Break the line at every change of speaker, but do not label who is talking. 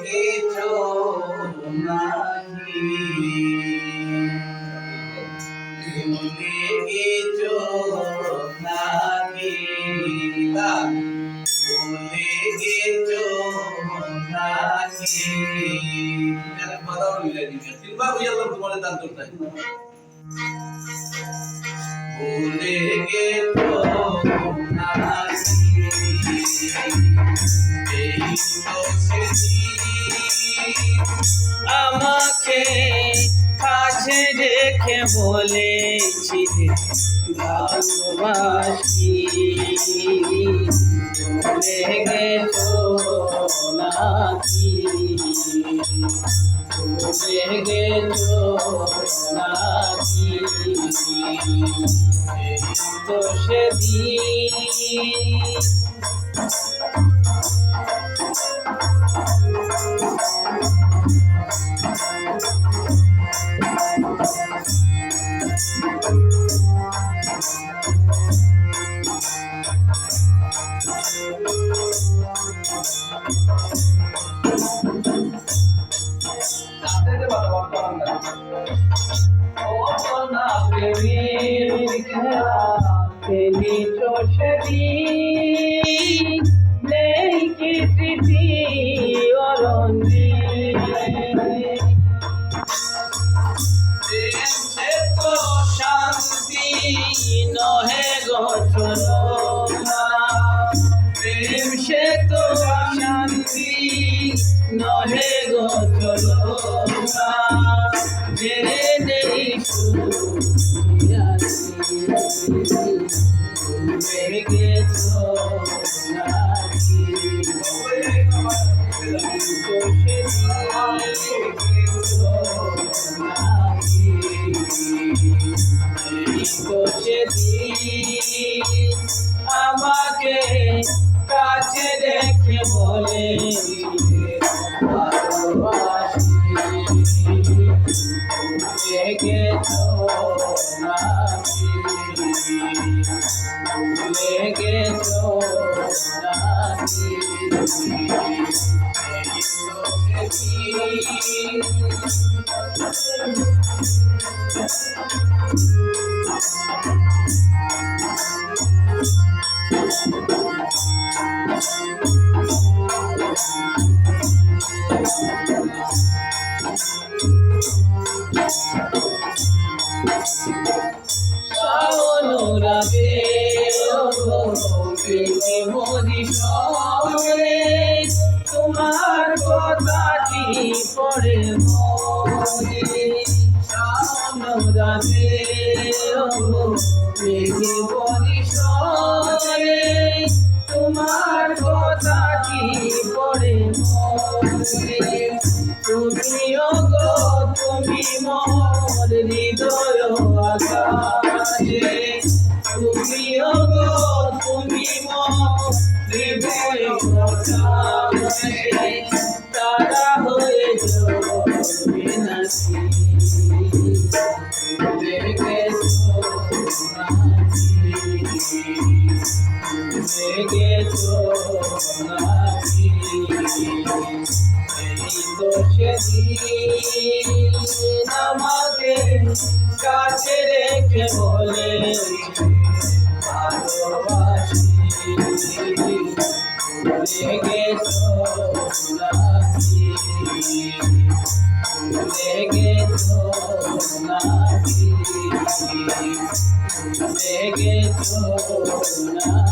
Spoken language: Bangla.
গেছো নাকি ভুলে গেছো নাকি ভুলে গেছো নাকি কথা বলে দিচ্ছি তিনবার বুঝালাম তোমার দান করতে ভুলে গেছো নাকি
আমাকে কাছে রেখে বলেছিলে ভালোবাসি ভুলে গেছো নাকি ভুলে গেছো নাকি তো সেদিন নেই কি স্মৃতি অরণ্যে তো শান্তি নহে গঠনা প্রেম সে তো শান্তি নহে গঠনা জেনে নেই ভুলে গেছো নাকি আমাকে কাছে রেখে বলে ভালোবাসি ভুলে গেছো নাকি ভুলে গেছো নাকি অনুরাগে মরি সরে তোমার কথাটি পড়ে মরে অনুরাগে মরি সরে তোমার কথাটি পড়ে মরে তুমিও গো তুমি মোর হৃদয় আকাশে তুমিও গো তুমি মোর হৃদয় আকাশে তারা হয়ে যাবে নাকি ভুলে গেছো নাকি ভুলে গেছো নাকি তো সেদিন আমাকে কাছে রেখে বলে ভালোবাসি ভুলে গেছো নাকি ভুলে গেছো নাকি ভুলে গেছো নাকি